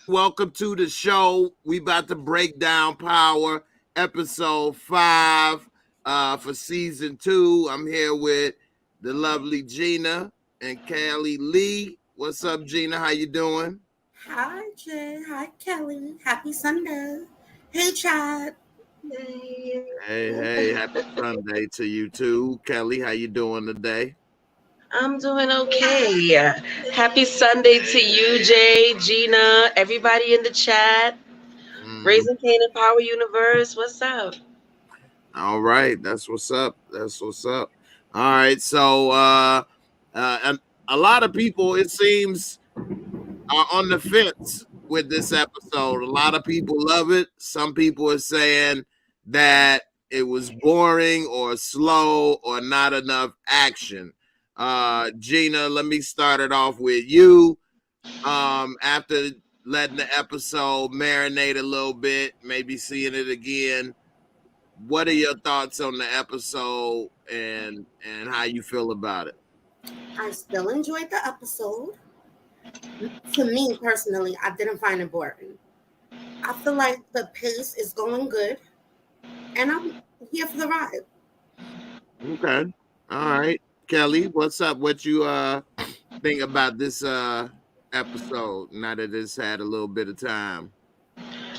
Welcome to the show. We about to break down Power episode 5 for season 2. I'm here with the lovely Gina and Callie Lee. What's up, Gina? How you doing? Hi, Jay. Hi, Kelly. Happy Sunday. Hey, Chad. Hey, happy Sunday to you too. Kelly, how you doing today? I'm doing okay. Happy Sunday to you, Jay, Gina, everybody in the chat. Mhm. Raising Kanan Power Universe. What's up? All right, that's what's up. That's what's up. All right, so and a lot of people, it seems, are on the fence with this episode. A lot of people love it. Some people are saying that it was boring or slow or not enough action. Gina, let me start it off with you. After letting the episode marinate a little bit, maybe seeing it again, what are your thoughts on the episode and how you feel about it? I still enjoyed the episode. To me, personally, I didn't find it boring. I feel like the pace is going good, and I'm here for the ride. Okay. All right. Kelly, what's up? What you think about this episode now that it's had a little bit of time?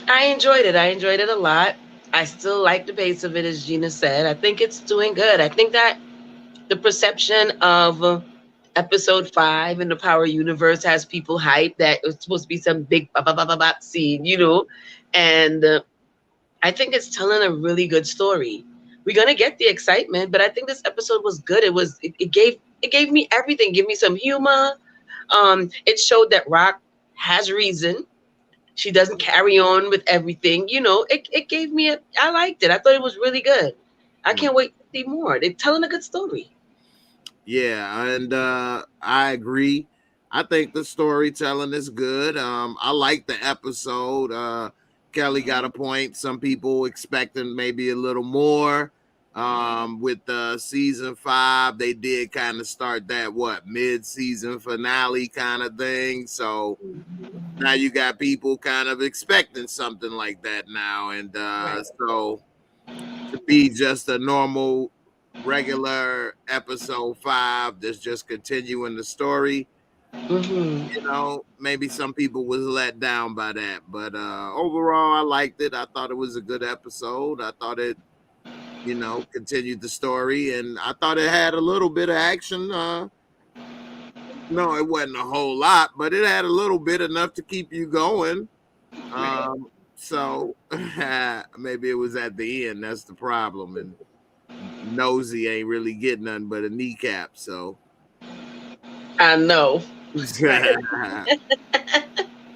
I enjoyed it. I enjoyed it a lot. I still like the pace of it, as Gina said. I think it's doing good. I think that the perception of episode 5 in the Power Universe has people hyped that it's supposed to be some big scene. And I think it's telling a really good story. We're gonna get the excitement, but I think this episode was good. It gave me everything. Give me some humor. It showed that Rock has reason. She doesn't carry on with everything. It gave me I liked it. I thought it was really good. I can't wait to see more. They're telling a good story. Yeah, and I agree. I think the storytelling is good. I like the episode. Kelly got a point. Some people expecting maybe a little more. With the season 5, they did kind of start that mid-season finale kind of thing. So now you got people kind of expecting something like that now, and Right. so to be just a normal regular episode 5 that's just continuing the story, Mm-hmm. maybe some people was let down by that, but overall I liked it. I thought it was a good episode. I thought it continued the story, and I thought it had a little bit of action. No, it wasn't a whole lot, but it had a little bit, enough to keep you going. Right. So maybe it was at the end. That's the problem. And Nosy ain't really getting nothing but a kneecap. So, I know.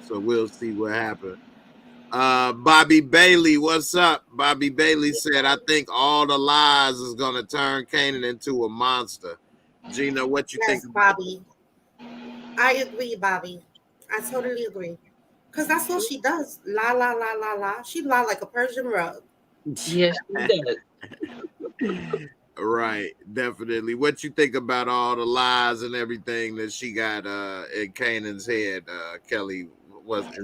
so we'll see what happens. Bobby Bailey, what's up? Bobby Bailey said, "I think all the lies is gonna turn Kanan into a monster." Gina, what you think Yes, about Bobby. I agree, Bobby. I totally agree. Because that's all she does. La, la, la, la, la. She la like a Persian rug. Yes, she does. Right, definitely. What you think about all the lies and everything that she got in Kanan's head, Kelly?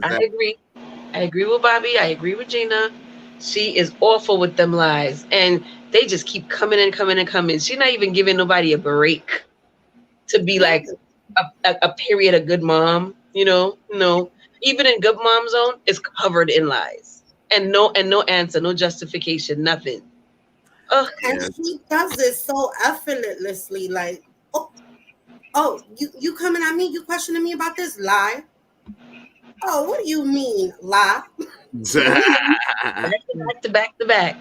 I agree. I agree with Bobby. I agree with Gina. She is awful with them lies. And they just keep coming and coming and coming. She's not even giving nobody a break to be like Yes. a period, a good mom, No. Even in good mom zone, it's covered in lies. And no answer, no justification, nothing. Ugh. And Yeah. she does it so effortlessly. Like, oh, you coming at me? You questioning me about this lie? Oh, what do you mean, lie? Back to back to back to back.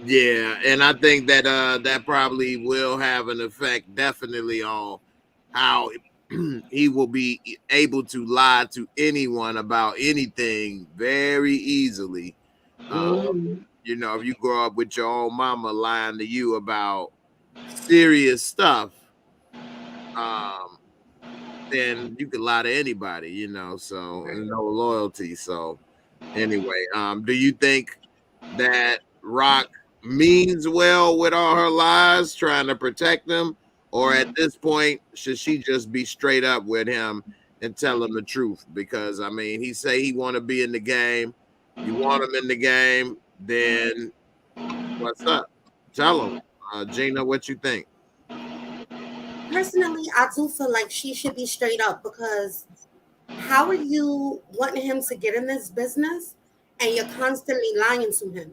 Yeah, and I think that that probably will have an effect definitely on how he will be able to lie to anyone about anything very easily. Mhm. If you grow up with your own mama lying to you about serious stuff, um, then you can lie to anybody, so and no loyalty. So anyway, do you think that Rock means well with all her lies, trying to protect them, or at this point should she just be straight up with him and tell him the truth, because I mean, he say he want to be in the game. You want him in the game, then what's up? Tell him. Gina, what you think? Personally, I do feel like she should be straight up, because how are you wanting him to get in this business and you're constantly lying to him?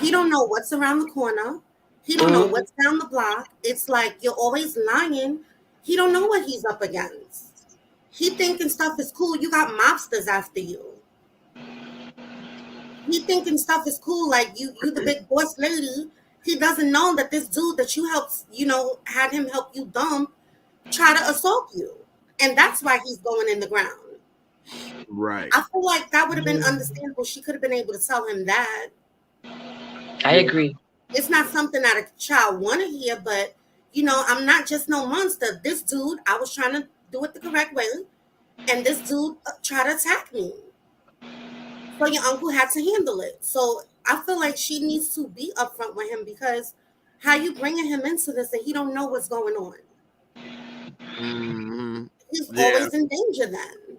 He don't know what's around the corner. He don't know what's down the block. It's like you're always lying. He don't know what he's up against. He thinking stuff is cool. You got mobsters after you. He thinking stuff is cool, like you the big boss lady. He doesn't know that this dude that you helped, had him help you dump, try to assault you. And that's why he's going in the ground. Right. I feel like that would have been understandable. She could have been able to tell him that. I agree. It's not something that a child want to hear, but, I'm not just no monster. This dude, I was trying to do it the correct way, and this dude tried to attack me. So your uncle had to handle it. So I feel like she needs to be upfront with him, because how you bringing him into this and he don't know what's going on? Mm-hmm. He's always in danger then.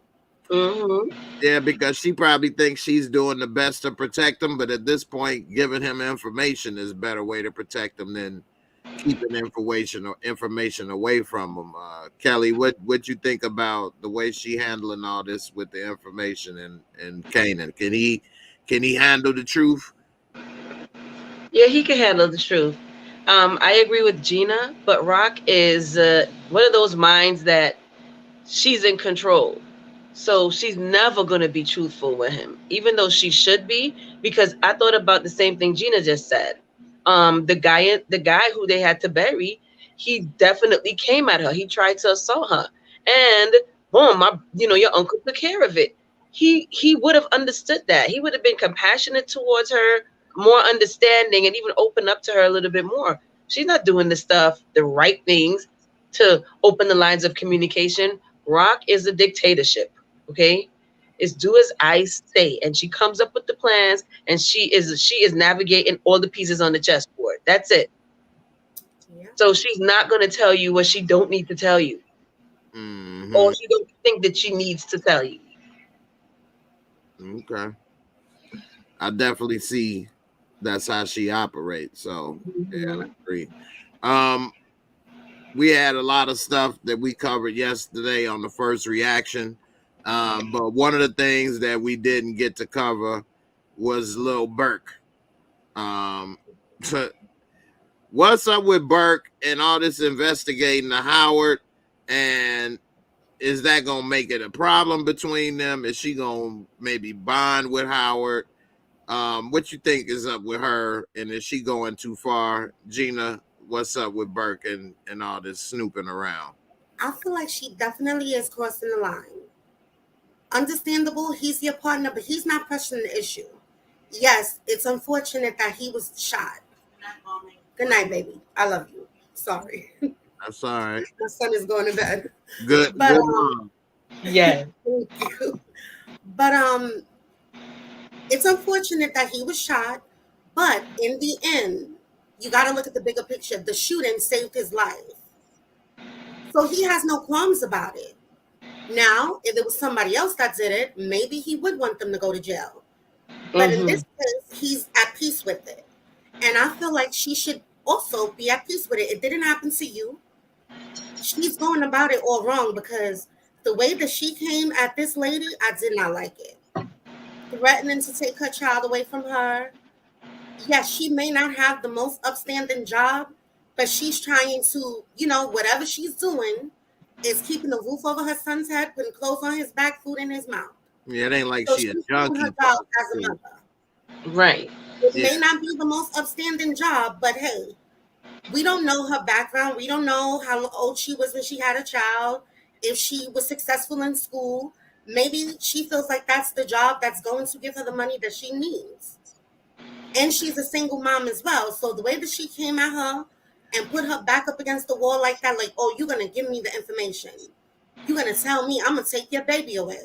Mm-hmm. Yeah, because she probably thinks she's doing the best to protect him, but at this point, giving him information is a better way to protect him than keeping information away from him. Kelly, what you think about the way she handling all this with the information and Kanan? Can he handle the truth? Yeah, he can handle the truth. I agree with Gina, but Rock is one of those minds that she's in control. So she's never going to be truthful with him, even though she should be, because I thought about the same thing Gina just said. The guy who they had to bury, he definitely came at her. He tried to assault her, and boom, your uncle took care of it. He would have understood that. He would have been compassionate towards her, more understanding, and even open up to her a little bit more. She's not doing the right things to open the lines of communication. Rock is a dictatorship. Okay, it's do as I say, and she comes up with the plans, and she is navigating all the pieces on the chessboard. That's it. Yeah. So she's not going to tell you what she don't need to tell you, or she don't think that she needs to tell you. Okay, I definitely see that's how she operates. So yeah, I agree. We had a lot of stuff that we covered yesterday on the first reaction. But one of the things that we didn't get to cover was Lil Burke. What's up with Burke and all this investigating to Howard? And is that going to make it a problem between them? Is she going to maybe bond with Howard? What you think is up with her? And is she going too far? Gina, what's up with Burke and all this snooping around? I feel like she definitely is crossing the line. Understandable, he's your partner, but he's not pressing the issue. Yes, it's unfortunate that he was shot. Good night, baby. I love you. Sorry. I'm sorry. My son is going to bed. Good. But, good mom. Yeah. Thank you. But it's unfortunate that he was shot, but in the end, you got to look at the bigger picture. The shooting saved his life. So he has no qualms about it. Now, if it was somebody else that did it, maybe he would want them to go to jail. But in this case, he's at peace with it. And I feel like she should also be at peace with it. It didn't happen to you. She's going about it all wrong, because the way that she came at this lady, I did not like it. Threatening to take her child away from her. Yes, she may not have the most upstanding job, but she's trying to, whatever she's doing is keeping a roof over her son's head, putting clothes on his back, food in his mouth. Yeah, it ain't like So she a she's junkie. doing her job as a mother. Right. It may not be the most upstanding job, but hey, we don't know her background. We don't know how old she was when she had a child, if she was successful in school. Maybe she feels like that's the job that's going to give her the money that she needs. And she's a single mom as well. So the way that she came at her and put her back up against the wall like that, like, oh, you're going to give me the information. You're going to tell me I'm going to take your baby away.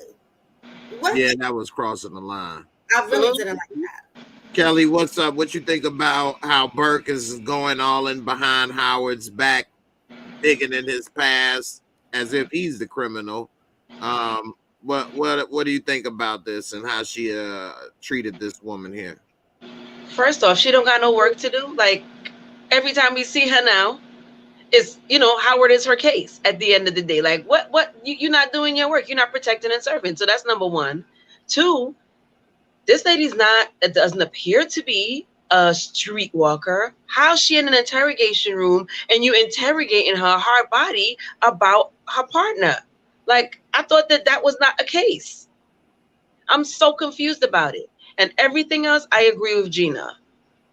What? Yeah, that was crossing the line. I really didn't like that. Kelly, what's up? What you think about how Burke is going all in behind Howard's back, digging in his past as if he's the criminal? What do you think about this and how she treated this woman here? First off, she don't got no work to do. Like every time we see her now, it's Howard is her case at the end of the day. Like what you're not doing your work. You're not protecting and serving. So that's number one. Two, this lady's not. It doesn't appear to be a streetwalker. How's she in an interrogation room and you interrogating her hard body about her partner? Like I thought that was not a case. I'm so confused about it. And everything else, I agree with Gina,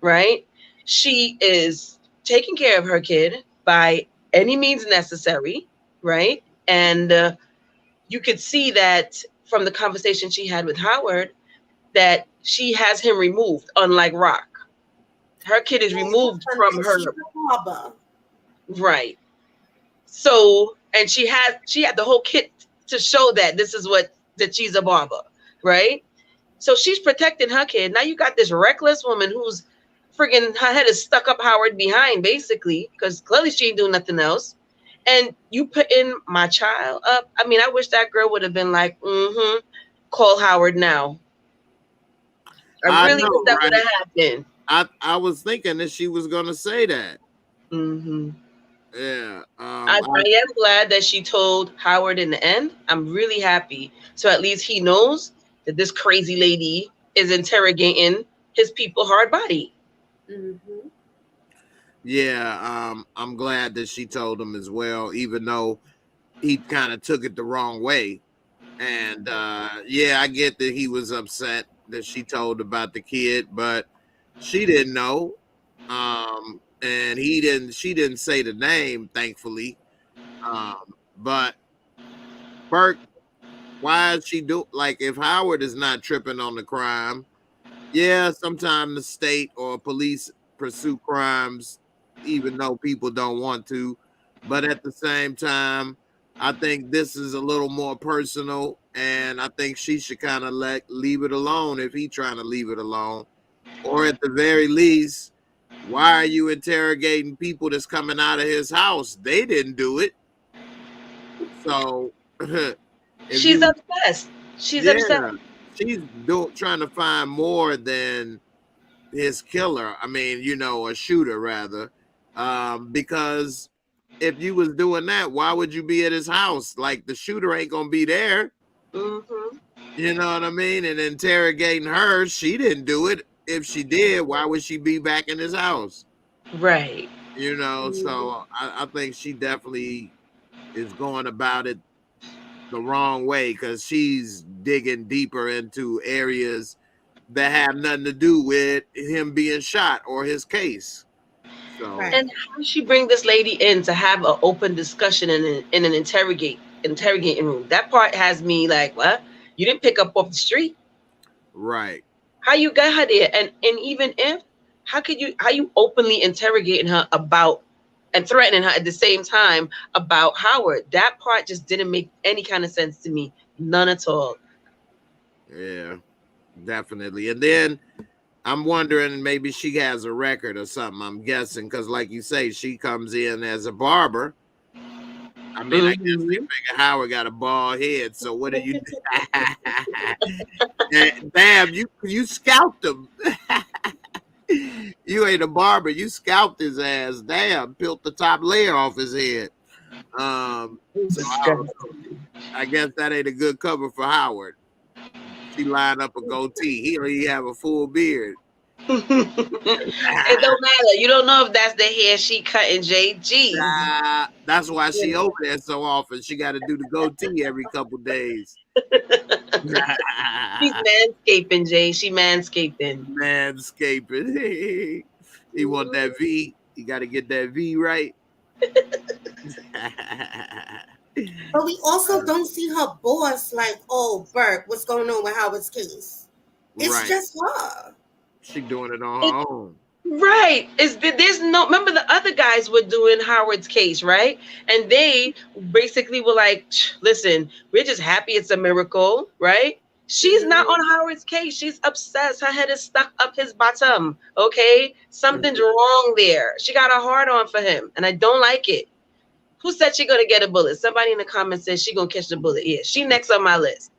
right? She is taking care of her kid by any means necessary, right? And you could see that from the conversation she had with Howard that she has him removed, unlike Rock. Her kid is removed from her. Right. So, and she had the whole kit to show that this is that she's a barber, right? So she's protecting her kid. Now you got this reckless woman who's friggin' her head is stuck up Howard behind, basically, because clearly she ain't doing nothing else. And you put in my child up. I mean, I wish that girl would have been like, call Howard now. I really wish that would have happened. I was thinking that she was gonna say that. Mm-hmm. Yeah. I am glad that she told Howard in the end. I'm really happy. So at least he knows that this crazy lady is interrogating his people hard body. Mm-hmm. Yeah, I'm glad that she told him as well, even though he kind of took it the wrong way. And yeah, I get that he was upset that she told about the kid, but she didn't know. And she didn't say the name, thankfully. But Burke, why is she like if Howard is not tripping on the crime? Yeah, sometimes the state or police pursue crimes even though people don't want to. But at the same time, I think this is a little more personal, and I think she should kind of leave it alone if he's trying to leave it alone. Or at the very least, why are you interrogating people that's coming out of his house? They didn't do it. So she's obsessed. She's upset. She's trying to find more than his killer. I mean, a shooter rather. Because if you was doing that, why would you be at his house? Like the shooter ain't gonna be there. Mm-hmm. You know what I mean? And interrogating her, she didn't do it. If she did, why would she be back in his house? Right. So I think she definitely is going about it the wrong way because she's digging deeper into areas that have nothing to do with him being shot or his case. So. And how does she bring this lady in to have an open discussion in an interrogating room? That part has me like, what? You didn't pick up off the street, right? How you got her there? And even if, how you openly interrogating her about and threatening her at the same time about Howard? That part just didn't make any kind of sense to me, none at all. Yeah, definitely. And then I'm wondering maybe she has a record or something. I'm guessing because, like you say, she comes in as a barber. I mean, I guess they figure Howard got a bald head. So what do you do? Damn, you scalped him. You ain't a barber. You scalped his ass. Damn, peeled the top layer off his head. So I guess that ain't a good cover for Howard. She lined up a goatee. He don't even have a full beard. It don't matter. You don't know if that's the hair she cutting, JG. That's why she over there so often. She got to do the goatee every couple days. She's manscaping, Jay. She manscaping. Manscaping. He want that V. You got to get that V right. But we also don't see her boss like, oh, Burke, what's going on with Howard's case? It's just her. She doing it on her own. Right. There's no, remember the other guys were doing Howard's case, right? And they basically were like, listen, we're just happy it's a miracle, right? She's not on Howard's case. She's obsessed. Her head is stuck up his bottom. Okay. Something's wrong there. She got a hard on for him. And I don't like it. Who said she gonna get a bullet? Somebody in the comments said she gonna catch the bullet. Yeah, she next on my list.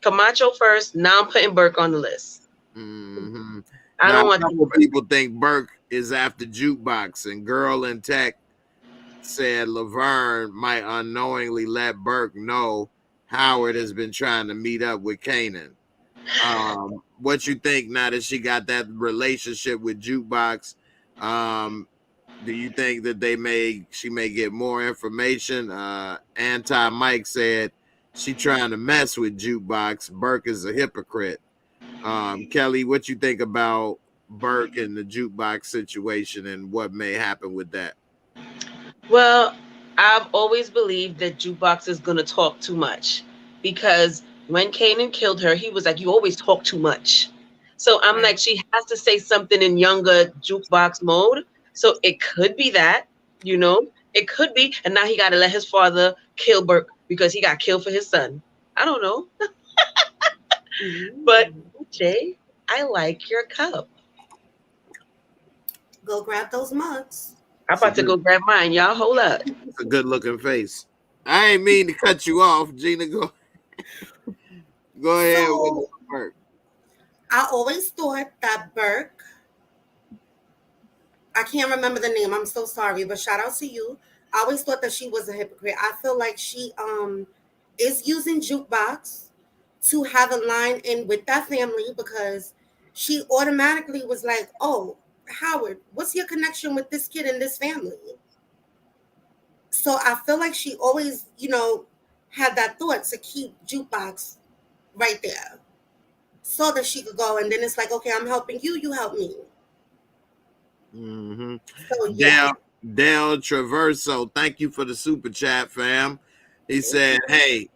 Camacho first. Now I'm putting Burke on the list. Mm-hmm. I Now, don't want a couple people think Burke is after Jukebox, and Girl in Tech said Laverne might unknowingly let Burke know Howard has been trying to meet up with Kanan. What you think now that she got that relationship with Jukebox? Do you think that she may get more information? Anti Mike said she trying to mess with Jukebox. Burke is a hypocrite. Kelly, what you think about Burke and the Jukebox situation and what may happen with that? Well, I've always believed that Jukebox is gonna talk too much, because when Kanan killed her, he was like, "You always talk too much." So I'm like, she has to say something in younger Jukebox mode. So it could be that, it could be. And now he got to let his father kill Burke because he got killed for his son. I don't know. But Jay, I like your cup. Go grab those mugs. I'm about to go grab mine. Y'all hold up. It's a good looking face. I ain't mean to cut you off, Gina. Go ahead with Burke. I always thought that Burke, I can't remember the name, I'm so sorry, but shout out to you. I always thought that she was a hypocrite. I feel like she is using Jukebox to have a line in with that family, because she automatically was like, "Oh, Howard, what's your connection with this kid and this family?" So I feel like she always, had that thought to keep Jukebox right there so that she could go. And then it's like, okay, I'm helping you, you help me. Mm-hmm. So yeah. Dale Traverso, thank you for the super chat, fam. He said, "Hey,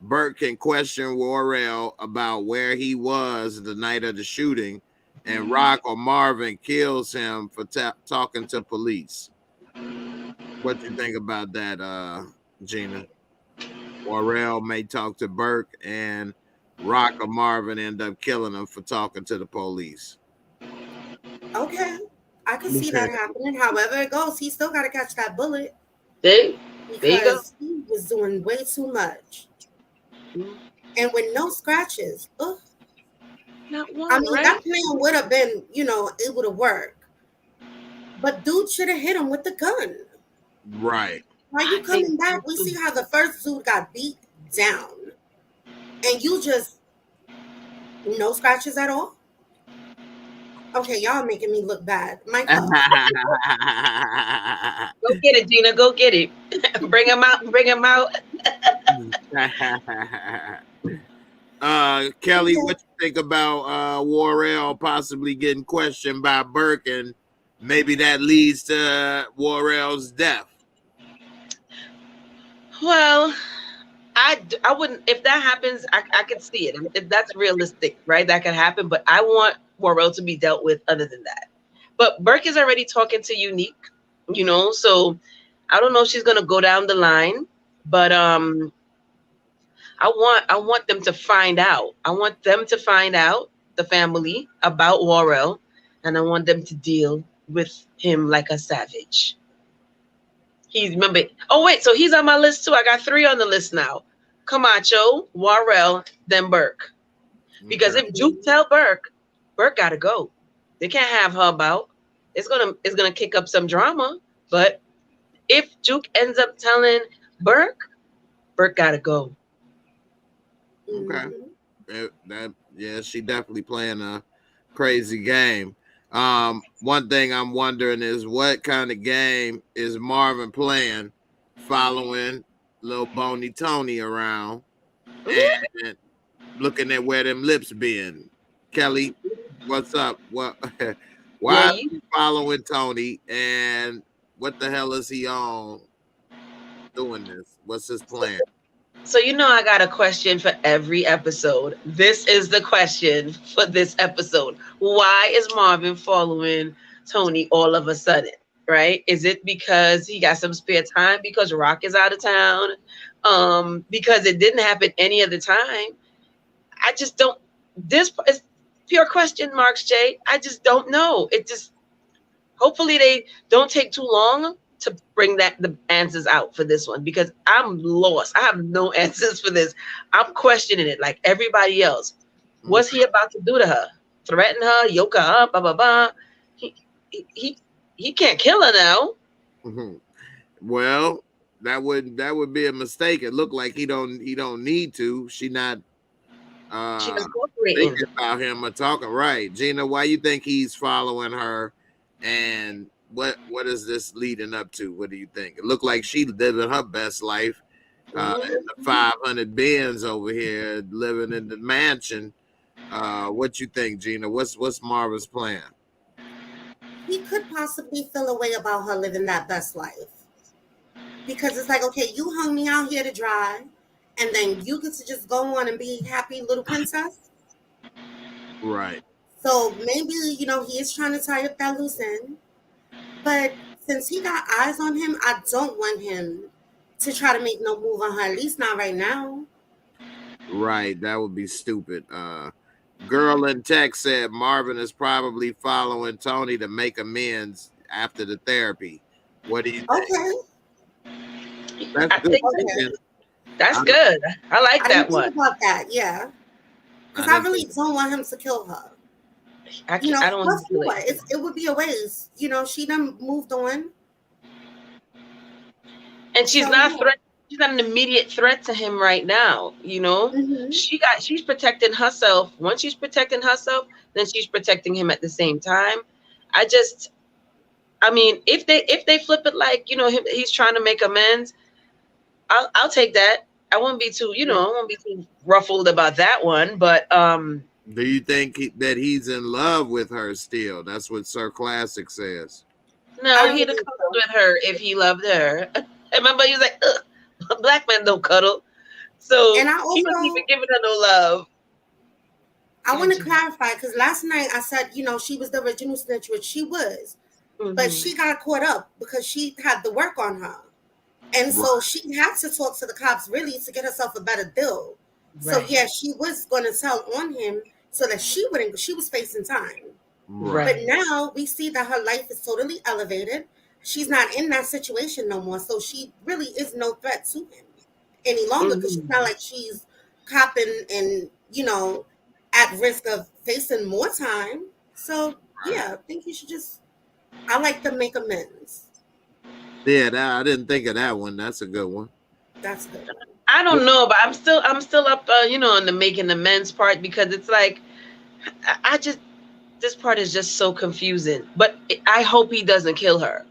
Burke can question Worrell about where he was the night of the shooting, and Rock or Marvin kills him for talking to police." What you think about that, Gina? Worrell may talk to Burke, and Rock or Marvin end up killing him for talking to the police. Okay. I can see that happening. However it goes, he still got to catch that bullet. There you go. He was doing way too much. And with no scratches. Ugh. Not one, I mean, right? that plan would have been, it would have worked. But dude should have hit him with the gun. Right. Why you coming back? We see how the first dude got beat down. And you just, no scratches at all? Okay, y'all making me look bad. My God. Go get it, Gina. Go get it. Bring him out. Bring him out. Kelly, what you think about Worrell possibly getting questioned by Burke, and maybe that leads to Worrell's death? Well, I wouldn't. If that happens, I could see it. If that's realistic, right? That could happen. But I want Worrell to be dealt with other than that. But Burke is already talking to Unique, so I don't know if she's gonna go down the line. But I want them to find out. I want them to find out, the family, about Worrell, and I want them to deal with him like a savage. Oh wait, so he's on my list too. I got 3 on the list now: Camacho, Worrell, then Burke. Because if Juke tell Burke gotta go. They can't have her about. It's gonna kick up some drama. But if Juke ends up telling Burke gotta go. Okay. She definitely playing a crazy game. One thing I'm wondering is what kind of game is Marvin playing, following little Boney Tony around and looking at where them lips been. Kelly, what's up? Why are you following Tony, and what the hell is he on doing this? What's his plan? So I got a question for every episode. This is the question for this episode. Why is Marvin following Tony all of a sudden, right? Is it because he got some spare time because Rock is out of town? Because it didn't happen any other time? I just don't. This is pure question marks, Jay. I just don't know. Hopefully they don't take too long to bring the answers out for this one, because I'm lost. I have no answers for this. I'm questioning it like everybody else. What's he about to do to her? Threaten her, yoke her up, blah blah blah. He can't kill her now. Mm-hmm. Well, that would be a mistake. It looked like he don't need to. She not She's cooperating. thinking about him or talking. Right, Gina, why you think he's following her, and what is this leading up to? What do you think? It looked like she living her best life in the 500 Benz over here, living in the mansion. What you think, Gina? What's Marva's plan? He could possibly feel a way about her living that best life, because it's like, okay, you hung me out here to dry, and then you get to just go on and be happy little princess. Right. So maybe, he is trying to tie up that loose end. But since he got eyes on him, I don't want him to try to make no move on her, at least not right now. Right. That would be stupid. Girl in text said Marvin is probably following Tony to make amends after the therapy. What do you think? Okay. That's good. Okay. That's good. I like that one. About that, yeah. Because I really don't want him to kill her. I don't want to kill it. It would be a waste. She done moved on. And she's not she's not an immediate threat to him right now. She's protecting herself. Once she's protecting herself, then she's protecting him at the same time. I mean, if they flip it like, he's trying to make amends, I'll take that. I won't be too, I won't be too ruffled about that one. But do you think that he's in love with her still? That's what Sir Classic says. No, he'd have cuddled with her if he loved her. Remember, he was like, ugh, black men don't cuddle. So he wasn't even giving her no love. I want to clarify, because last night I said, she was the original snitch, which she was. Mm-hmm. But she got caught up because she had the work on her. And so she had to talk to the cops really to get herself a better deal. Right. So yeah, she was going to tell on him so that she was facing time. Right. But now we see that her life is totally elevated. She's not in that situation no more. So she really is no threat to him any longer, because she's not like she's copping and, at risk of facing more time. So yeah, I think you should I like to make amends. Yeah, I didn't think of that one. That's a good one. That's good. I don't know, but I'm still up, on the making amends part, because it's like, this part is just so confusing. But I hope he doesn't kill her.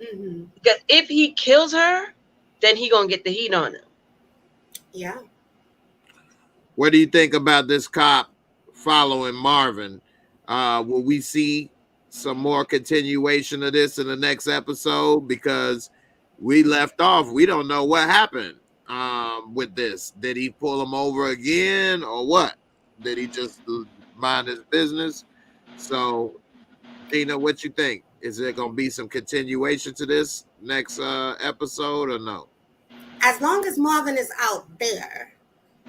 Mm-hmm. Because if he kills her, then he gonna get the heat on him. Yeah. What do you think about this cop following Marvin? Will we see some more continuation of this in the next episode? Because we left off, we don't know what happened with this. Did he pull him over again, or what? Did he just mind his business? So, Tina, what you think? Is there gonna be some continuation to this next episode, or no? As long as Marvin is out there,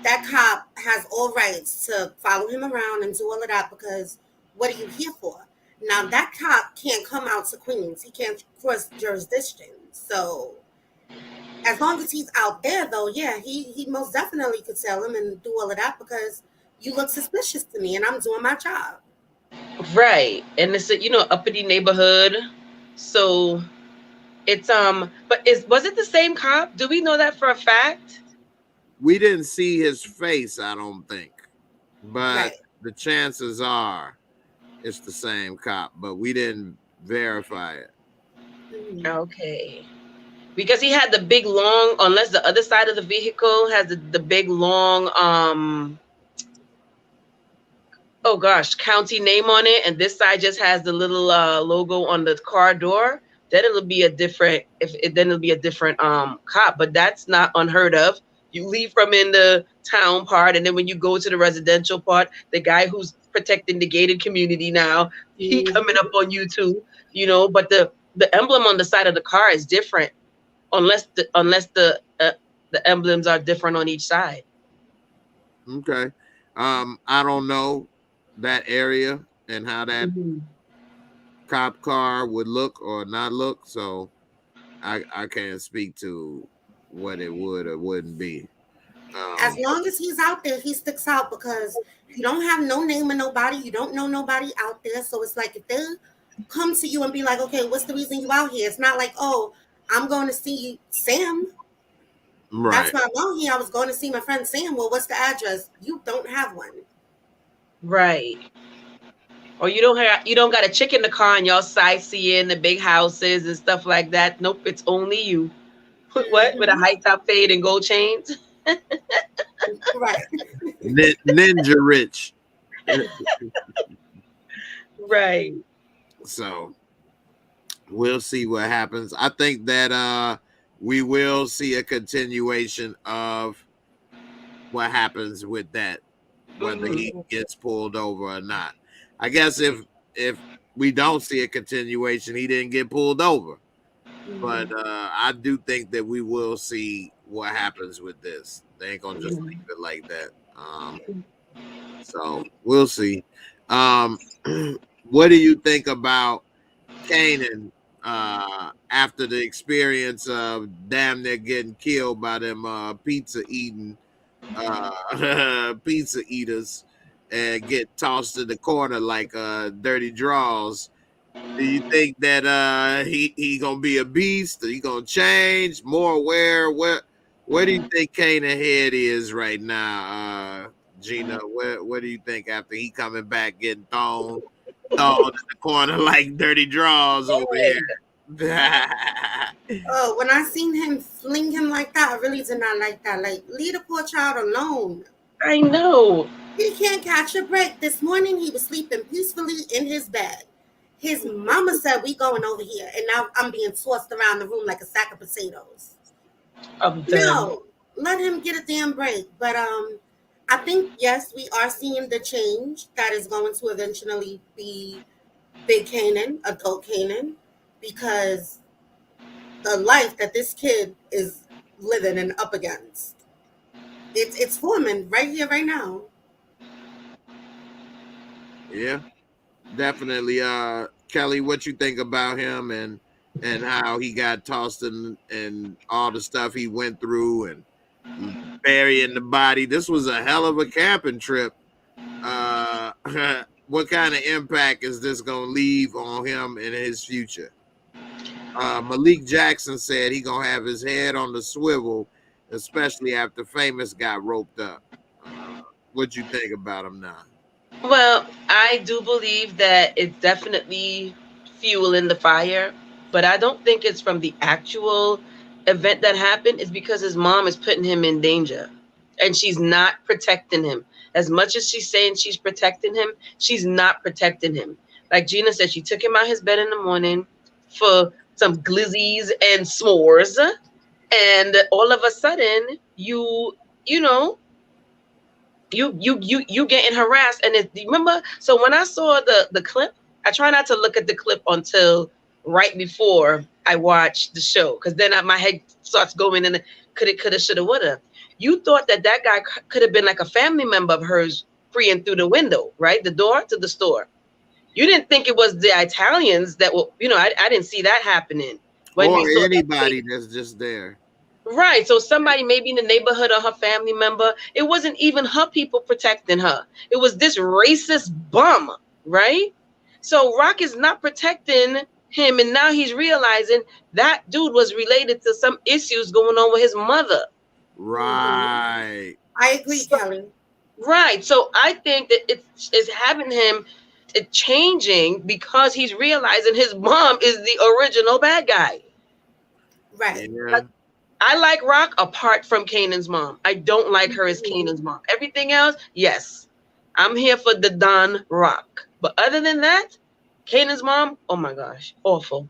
that cop has all rights to follow him around and do all of that, because what are you here for? Now, that cop can't come out to Queens. He can't cross jurisdiction. So as long as he's out there, though, yeah, he most definitely could tell him and do all of that, because you look suspicious to me and I'm doing my job. Right. And it's a, uppity neighborhood. So it's, but was it the same cop? Do we know that for a fact? We didn't see his face, I don't think. But the chances are it's the same cop, but we didn't verify it. Okay. Because he had the big long, unless the other side of the vehicle has the big long, oh gosh, county name on it, and this side just has the little logo on the car door, then it'll be a different, cop. But that's not unheard of. You leave from in the town part, and then when you go to the residential part, the guy who's protecting the gated community now, he coming up on you too, but the emblem on the side of the car is different, unless the emblems are different on each side. Okay. I don't know that area and how that cop car would look or not look, so I can't speak to what it would or wouldn't be. As long as he's out there, he sticks out because you don't have no name of nobody. You don't know nobody out there. So it's like if they come to you and be like, okay, what's the reason you out here? It's not like, oh, I'm going to see Sam. That's Right. why I'm out here. I was going to see my friend Sam. Well, what's the address? You don't have one. Right. Or you don't got a chick in the car and y'all sightseeing the big houses and stuff like that. Nope, it's only you. What? With a high top fade and gold chains? Right. Ninja rich. Right. So we'll see what happens. I think that we will see a continuation of what happens with that, whether he gets pulled over or not. I guess if we don't see a continuation, he didn't get pulled over. But I do think that we will see what happens with this. They ain't gonna just leave it like that. So we'll see. What do you think about Kanan after the experience of damn near getting killed by them pizza eaters and get tossed in the corner like dirty draws? Do you think that he gonna be a beast? Or he gonna change, more aware? Where do you think Kanan head is right now, Gina? What do you think after he coming back getting thrown in the corner like dirty draws over here? Oh, when I seen him fling him like that, I really did not like that. Like, leave the poor child alone. I know. He can't catch a break. This morning he was sleeping peacefully in his bed. His mama said, we going over here. And now I'm being tossed around the room like a sack of potatoes. No, let him get a damn break. But I think, yes, we are seeing the change that is going to eventually be big Kanan, adult Kanan, because the life that this kid is living and up against, it's forming right here, right now. Yeah, definitely. Kelly, what you think about him and how he got tossed and all the stuff he went through and burying the body? This was a hell of a camping trip. What kind of impact is this gonna leave on him in his future? Malik Jackson said he gonna have his head on the swivel, especially after Famous got roped up. What you think about him now? Well, I do believe that it's definitely fuel in the fire, but I don't think it's from the actual event that happened. It's because his mom is putting him in danger and she's not protecting him. As much as she's saying she's protecting him, she's not protecting him. Like Gina said, she took him out his bed in the morning for some glizzies and s'mores, and all of a sudden you know you getting harassed. And remember, so when I saw the clip, I try not to look at the clip until right before I watch the show, because then my head starts going in the coulda, shoulda, woulda. You thought that guy could have been like a family member of hers freeing through the window, right? The door to the store. You didn't think it was the Italians that were, I didn't see that happening. When or anybody that's just there. Right. So somebody maybe in the neighborhood or her family member. It wasn't even her people protecting her. It was this racist bum, right? So Rock is not protecting him, and now he's realizing that dude was related to some issues going on with his mother. Right. I agree, Kelly. Right. So I think that it's having him changing because he's realizing his mom is the original bad guy. Right. Yeah. I like Rock apart from Kanan's mom. I don't like her as Kanan's mom. Everything else, yes. I'm here for the Don Rock. But other than that, Kanan's mom, oh my gosh, awful.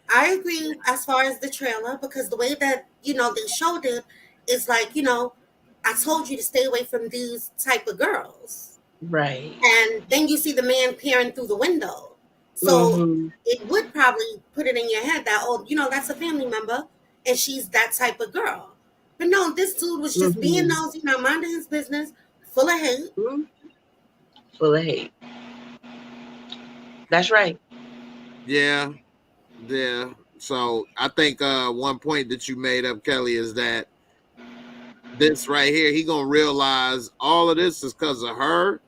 I agree as far as the trailer, because the way that, they showed it is like, I told you to stay away from these type of girls. Right. And then you see the man peering through the window. So it would probably put it in your head that, oh, that's a family member and she's that type of girl. But no, this dude was just being nosy, not minding his business, full of hate. Full of hate. That's right. Yeah. So I think one point that you made up, Kelly, is that this right here, he gonna realize all of this is because of her,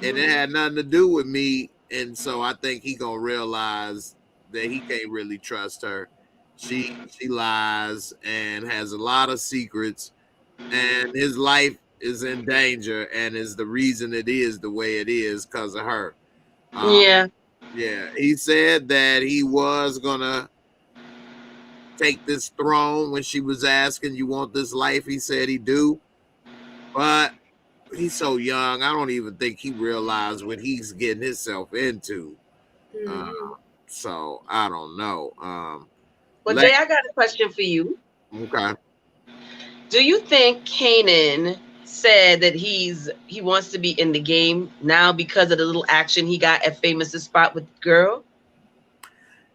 and it had nothing to do with me. And so I think he gonna realize that he can't really trust her. She lies and has a lot of secrets, and his life is in danger, and is the reason it is the way it is because of her. Yeah. Yeah, he said that he was gonna take this throne when she was asking, "You want this life?" He said he do, but he's so young. I don't even think he realized what he's getting himself into. So I don't know. Well, Jay, I got a question for you. Okay. Do you think Kanan said that he wants to be in the game now because of the little action he got at Famous's spot with the girl?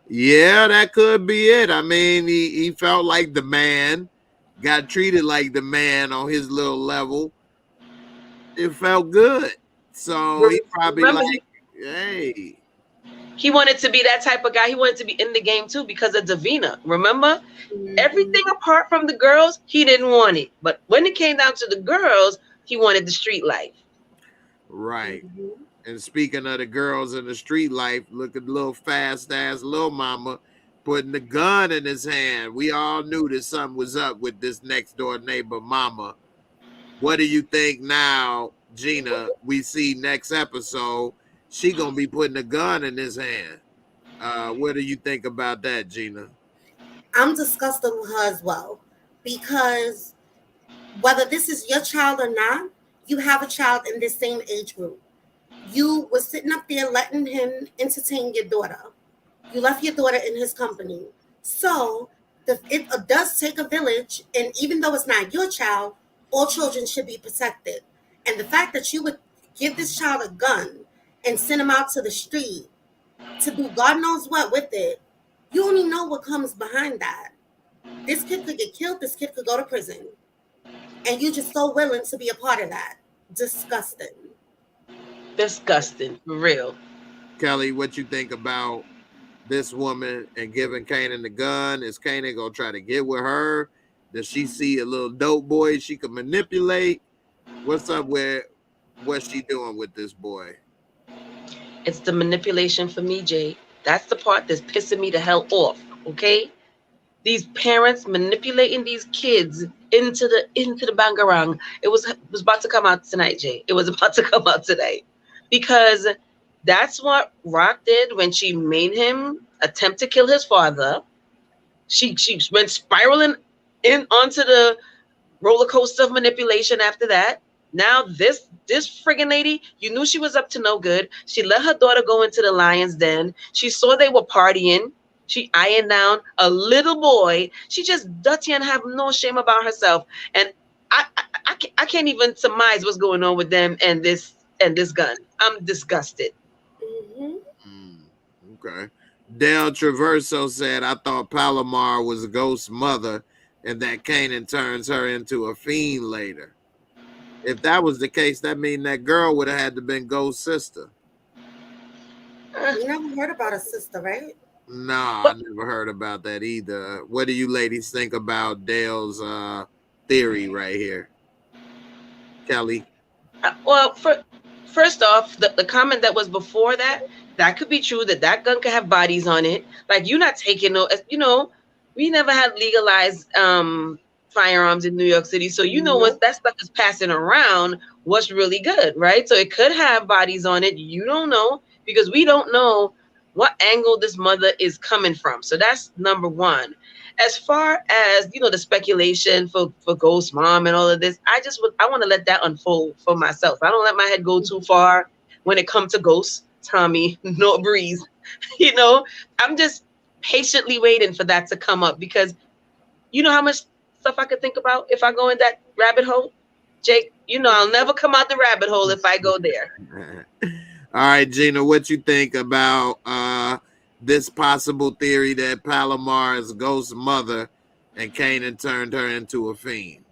Yeah, that could be it. I mean, he felt like the man, got treated like the man on his little level. It felt good. So he probably like, hey. He wanted to be that type of guy. He wanted to be in the game too because of Davina. Remember? Everything apart from the girls, he didn't want it. But when it came down to the girls, he wanted the street life. Right. And speaking of the girls in the street life, look at little fast ass little mama putting the gun in his hand. We all knew that something was up with this next door neighbor mama. What do you think now, Gina? We see next episode, she gonna be putting a gun in his hand. What do you think about that, Gina? I'm disgusted with her as well, because whether this is your child or not, you have a child in this same age group. You were sitting up there letting him entertain your daughter. You left your daughter in his company. So it does take a village, and even though it's not your child, all children should be protected. And the fact that you would give this child a gun and send him out to the street to do God knows what with it, you only know what comes behind that. This kid could get killed. This kid could go to prison. And you're just so willing to be a part of that. Disgusting. Disgusting, for real. Kelly, what you think about this woman and giving Kanan the gun? Is Kanan gonna try to get with her? Does she see a little dope boy she can manipulate? What's up with what's she doing with this boy? It's the manipulation for me, Jay. That's the part that's pissing me the hell off. Okay, these parents manipulating these kids into the bangarang. It was about to come out tonight, Jay. It was about to come out tonight, because that's what Rock did when she made him attempt to kill his father. She went spiraling onto the roller coaster of manipulation after that. Now this friggin' lady, you knew she was up to no good. She let her daughter go into the lion's den. She saw they were partying. She ironed down a little boy. She just dirty and have no shame about herself. And I can't even surmise what's going on with them and this gun. I'm disgusted. Okay. Del Traverso said, I thought Palomar was Ghost's mother and that Kanan turns her into a fiend later. If that was the case, that means that girl would have had to been Ghost's sister. You never heard about a sister, right? No, I never heard about that either. What do you ladies think about Dale's theory right here? Kelly? Well, first off, the comment that was before that could be true, that gun could have bodies on it. Like, you're not taking no, we never had legalized firearms in New York City. So, what that stuff is passing around, what's really good, right? So it could have bodies on it. You don't know, because we don't know what angle this mother is coming from. So that's number one. As far as, the speculation for Ghost Mom and all of this, I want to let that unfold for myself. I don't let my head go too far when it comes to Ghost, Tommy, nor Breeze. I'm just patiently waiting for that to come up, because you know how much stuff I could think about if I go in that rabbit hole? Jake, I'll never come out the rabbit hole if I go there. All right, Gina, what you think about this possible theory that Palomar is Ghost's mother and Kanan turned her into a fiend?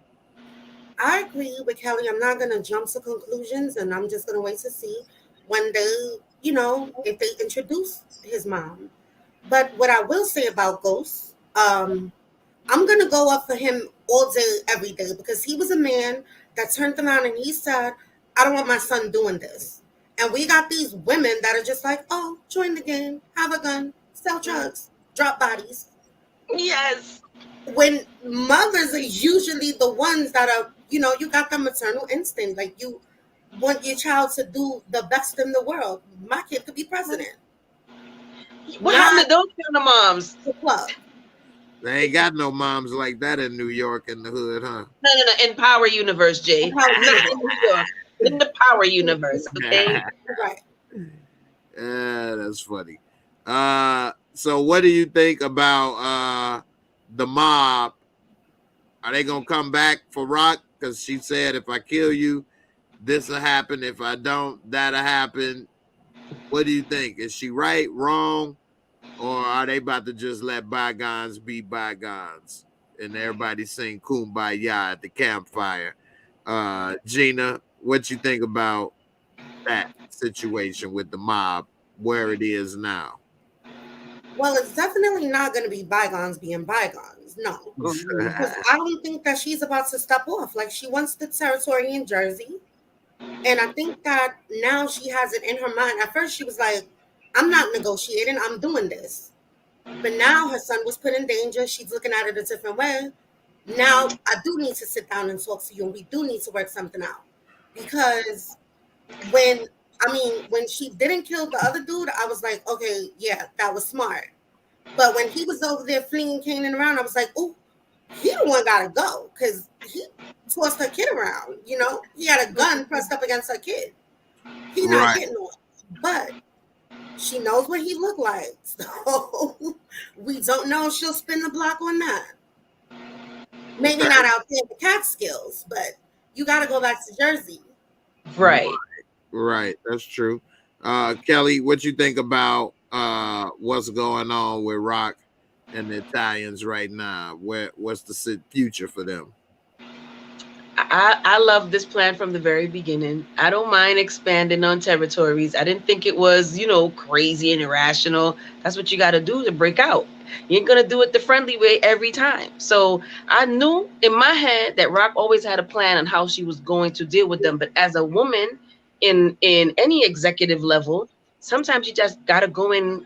I agree with Kelly. I'm not going to jump to conclusions, and I'm just going to wait to see when they, if they introduce his mom. But what I will say about Ghost, I'm gonna go up for him all day, every day, because he was a man that turned around and he said, "I don't want my son doing this." And we got these women that are just like, "Oh, join the game, have a gun, sell drugs, drop bodies." Yes. When mothers are usually the ones that are, you got the maternal instinct, like you want your child to do the best in the world. My kid could be president. What Not happened to those kind of moms? the club. They ain't got no moms like that in New York in the hood, huh? No. In Power Universe, Jay. Power Not in New York. In the Power Universe, okay? Right. Yeah, that's funny. So what do you think about the mob? Are they gonna come back for Rock? Because she said, if I kill you, this will happen. If I don't, that'll happen. What do you think? Is she right, wrong, or are they about to just let bygones be bygones and everybody sing Kumbaya at the campfire? Gina, what you think about that situation with the mob, where it is now? Well, it's definitely not going to be bygones being bygones. No. Because I don't think that she's about to step off. Like, she wants the territory in Jersey. And I think that now she has it in her mind. At first, she was like, I'm not negotiating. I'm doing this. But now her son was put in danger. She's looking at it a different way. Now, I do need to sit down and talk to you. And we do need to work something out. Because when she didn't kill the other dude, I was like, okay, yeah, that was smart. But when he was over there flinging Kanan around, I was like, oh, he the one gotta go, because he tossed her kid around. He had a gun pressed up against her kid. He not getting on. But she knows what he looked like, so we don't know if she'll spin the block on that. Maybe not out there in the Catskills, but you gotta go back to Jersey. Right. Right, that's true. Kelly, what you think about what's going on with Rock and the Italians right now? What's the future for them? I love this plan from the very beginning. I don't mind expanding on territories. I didn't think it was, crazy and irrational. That's what you got to do to break out. You ain't going to do it the friendly way every time. So I knew in my head that Rock always had a plan on how she was going to deal with them. But as a woman in any executive level, sometimes you just got to go in,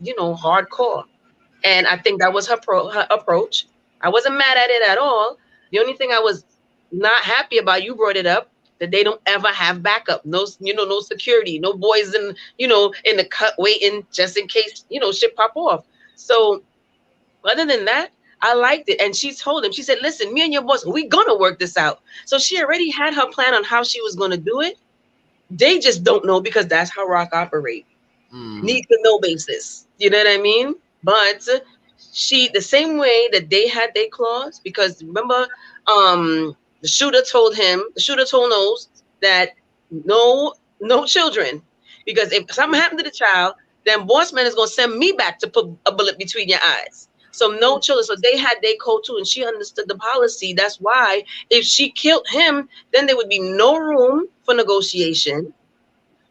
hardcore. And I think that was her approach. I wasn't mad at it at all. The only thing I was not happy about, you brought it up, that they don't ever have backup. No, no security, no boys in the cut waiting just in case, shit pop off. So other than that, I liked it. And she told him, she said, listen, me and your boss, we gonna work this out. So she already had her plan on how she was gonna do it. They just don't know, because that's how Rock operate. Need to know basis. You know what I mean? But the same way that they had their claws, because remember, the shooter told Nose that no children, because if something happened to the child, then boss man is going to send me back to put a bullet between your eyes. So no children. So they had their code too, and she understood the policy. That's why if she killed him, then there would be no room for negotiation.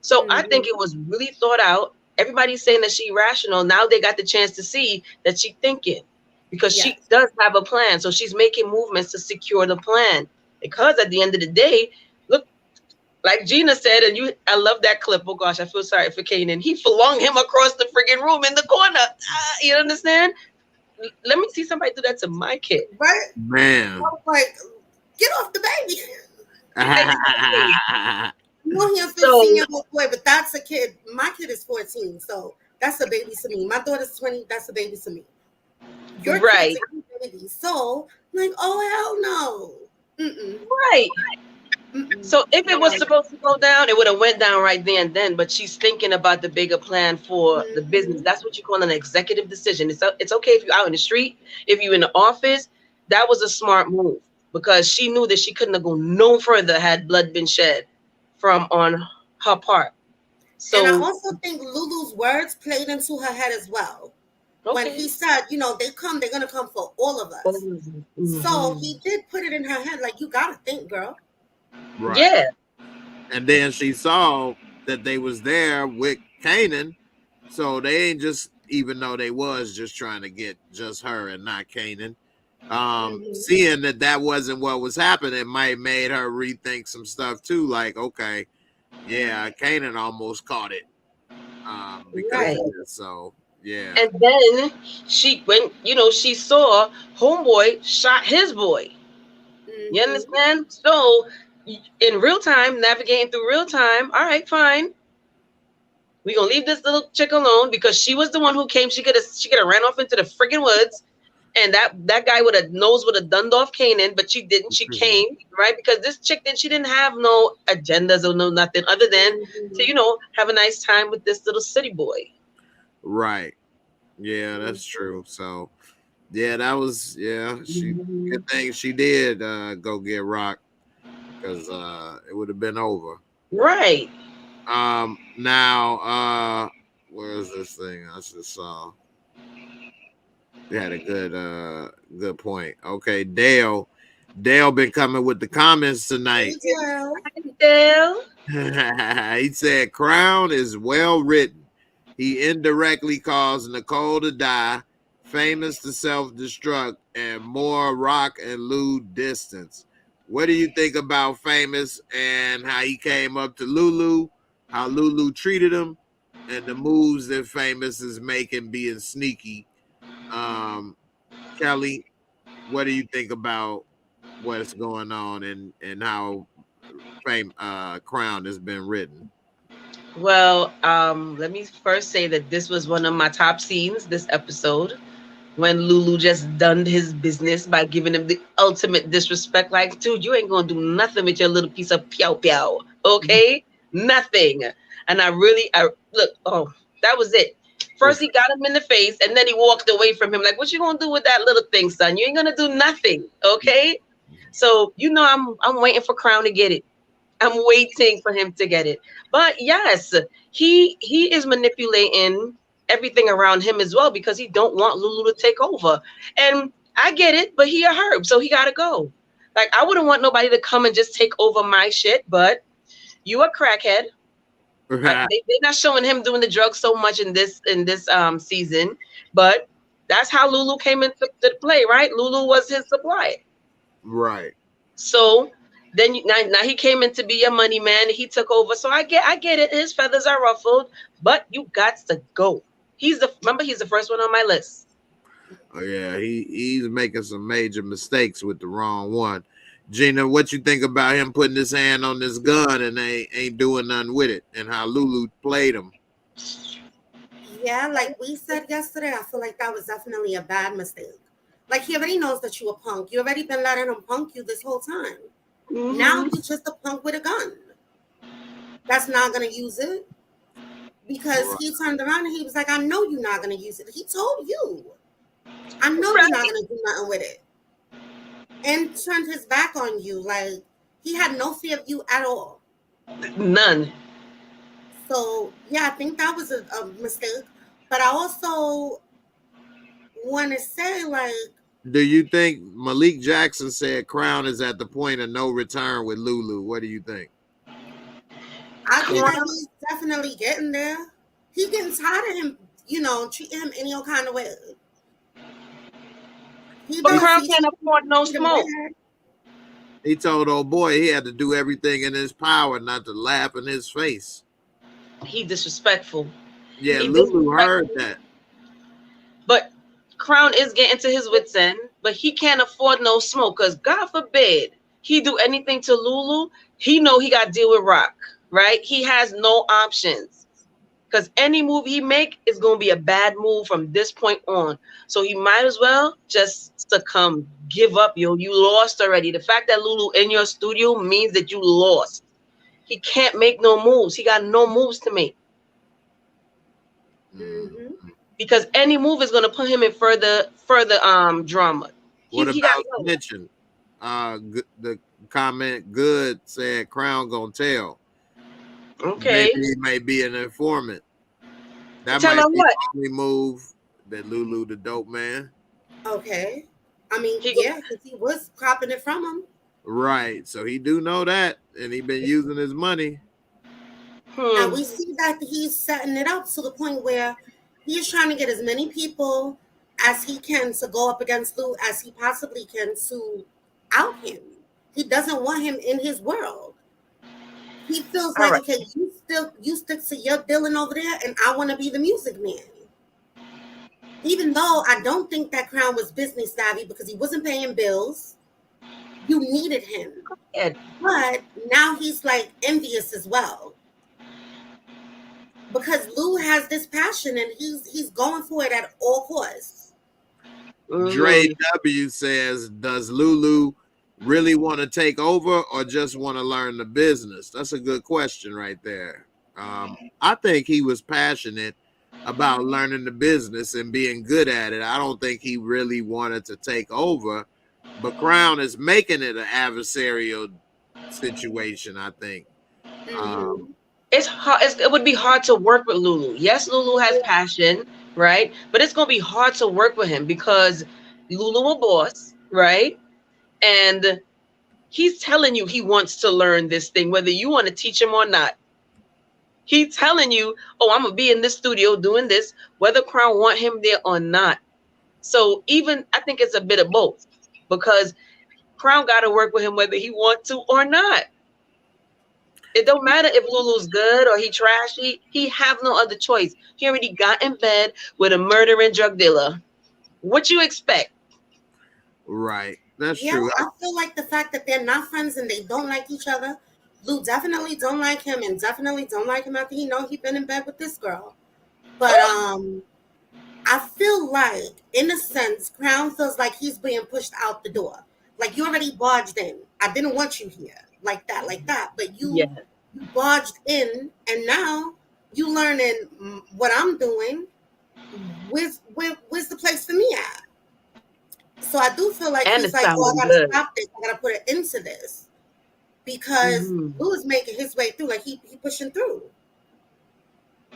So I think it was really thought out. Everybody's saying that she's rational. Now they got the chance to see that she's thinking, because she does have a plan. So she's making movements to secure the plan. Because at the end of the day, look, like Gina said, and I love that clip. Oh gosh, I feel sorry for Kanan. He flung him across the friggin' room in the corner. You understand? Let me see somebody do that to my kid. Right? Man. I was like, get off the baby. He a 15-year-old boy, but that's a kid. My kid is 14, so that's a baby to me. My daughter's 20, that's a baby to me. Your kid's a baby. So, like, oh, hell no. Right. So if it was supposed to go down, it would have went down right there and then. But she's thinking about the bigger plan for the business. That's what you call an executive decision. It's okay if you're out in the street, if you're in the office. That was a smart move, because she knew that she couldn't have gone no further had blood been shed from on her part. So, and I also think Lulu's words played into her head as well. When he said, they're going to come for all of us. So he did put it in her head, like, you got to think, girl. Right. Yeah. And then she saw that they was there with Kanan, so they ain't just even though they was just trying to get just her and not Kanan. Mhm. Seeing that wasn't what was happening might made her rethink some stuff too. Like, okay, yeah, Kanan almost caught it. Because Right. of this. So yeah. And then she saw homeboy shot his boy. You Mhm. understand? So in real time, navigating through real time, all right, fine. We're gonna leave this little chick alone because she was the one who came. She could have ran off into the friggin' woods, and that guy would have dunned off Kanan, but she didn't. She came, right? Because this chick she didn't have no agendas or no nothing other than to, have a nice time with this little city boy. Right. Yeah, that's true. So yeah, that was she good thing she did go get Rock, because it would have been over. Right. Now where is this thing? I just saw you had a good point. Okay, Dale been coming with the comments tonight. Dale. He said Crown is well written. He indirectly caused Nicole to die, Famous to self-destruct, and more Rock and Lou distance. What do you think about Famous and how he came up to Lulu, how Lulu treated him, and the moves that Famous is making being sneaky? Kelly, what do you think about what's going on and how Crown has been written? Well, let me first say that this was one of my top scenes this episode, when Lulu just done his business by giving him the ultimate disrespect. Like, dude, you ain't gonna do nothing with your little piece of pew pew, okay? Nothing. And I look. Oh, that was it. First he got him in the face, and then he walked away from him. Like, what you gonna do with that little thing, son? You ain't gonna do nothing, okay? So I'm waiting for Crown to get it. I'm waiting for him to get it. But yes, he is manipulating everything around him as well, because he don't want Lulu to take over. And I get it, but he a herb, so he gotta go. Like, I wouldn't want nobody to come and just take over my shit, but you a crackhead. They're not showing him doing the drugs so much in this season, but that's how Lulu came into the play, right? Lulu was his supplier. Right. So then now he came in to be a money man. He took over. So I get it. His feathers are ruffled, but you got to go. He's the first one on my list. Oh yeah, he's making some major mistakes with the wrong one. Gina, what you think about him putting his hand on this gun and they ain't doing nothing with it, and how Lulu played him? Yeah, like we said yesterday, I feel like that was definitely a bad mistake. Like, he already knows that you a punk. You already been letting him punk you this whole time. Mm-hmm. Now you just a punk with a gun that's not gonna use it, because he turned around and he was like, I know you're not gonna use it. He told you, I know you're not gonna do nothing with it, and turned his back on you. Like, he had no fear of you at all. None. So yeah, I think that was a mistake. But I also want to say, like, do you think Malik Jackson said Crown is at the point of no return with Lulu? What do you think? I think that he's definitely getting there. He getting tired of him, treating him any old kind of way. But Crown can't afford no smoke. He told old boy he had to do everything in his power not to laugh in his face. He disrespectful. Yeah, Lulu heard that. But Crown is getting to his wits' end, but he can't afford no smoke, because God forbid he do anything to Lulu, he know he got to deal with Rock, right? He has no options, because any move he make is going to be a bad move from this point on. So he might as well just succumb, give up, yo. You lost already. The fact that Lulu in your studio means that you lost. He can't make no moves. He got no moves to make. Mm-hmm. Because any move is going to put him in further drama. What about mention? The comment good said Crown gonna tell. Okay. Maybe he may be an informant. That tell might be what? the only move that Lulu the dope man. Okay. I mean, yeah, because he was copping it from him. Right. So he do know that, and he been using his money. And we see that he's setting it up to the point where He is trying to get as many people as he can to go up against Lou as he possibly can to out him. He doesn't want him in his world. He feels like, okay, you stick to your dealing over there, and I want to be the music man. Even though I don't think that Crown was business savvy because he wasn't paying bills, you needed him. But now he's like envious as well. Because Lou has this passion and he's going for it at all costs. Dre W says, does Lulu really want to take over or just want to learn the business? That's a good question right there. I think he was passionate about learning the business and being good at it. I don't think he really wanted to take over, but Crown is making it an adversarial situation, I think. It's hard. It would be hard to work with Lulu. Yes, Lulu has passion, right? But it's going to be hard to work with him because Lulu a boss, right? And he's telling you he wants to learn this thing, whether you want to teach him or not. He's telling you, oh, I'm going to be in this studio doing this, whether Crown want him there or not. So even, I think it's a bit of both because Crown got to work with him whether he want to or not. It don't matter if Lulu's good or he trashy. He have no other choice. He already got in bed with a murdering drug dealer. What you expect? Right. That's true. I feel like the fact that they're not friends and they don't like each other. Lou definitely don't like him and definitely don't like him after he know he been in bed with this girl. But I feel like, in a sense, Crown feels like he's being pushed out the door. Like, you already barged in. I didn't want you here. Like that. But you barged in, and now you learning what I'm doing. Where's the place for me at? So I do feel like he's like, oh, I gotta stop this. I gotta put an end to this. Because Lou is making his way through. Like, he pushing through.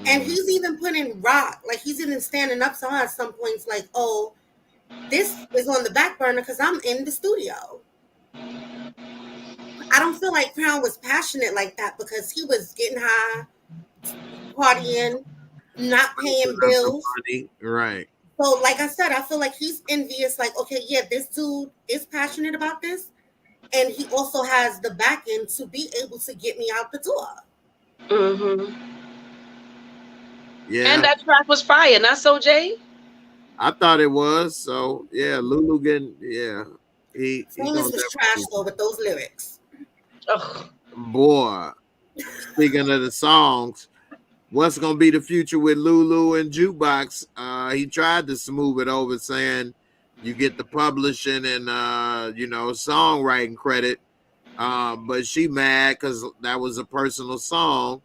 And he's even putting rock. Like, he's even standing up to her at some points like, oh, this is on the back burner because I'm in the studio. I don't feel like Crown was passionate like that because he was getting high, partying, not paying bills. Right. So, like I said, I feel like he's envious. Like, okay, yeah, this dude is passionate about this. And he also has the back end to be able to get me out the door. Yeah. And that track was fire, not so, Jay? I thought it was. So, yeah, Lulu getting, He was trash, though, with those lyrics. Ugh. Boy, speaking of the songs, what's gonna be the future with Lulu and Jukebox? He tried to smooth it over, saying you get the publishing and songwriting credit, but she mad because that was a personal song,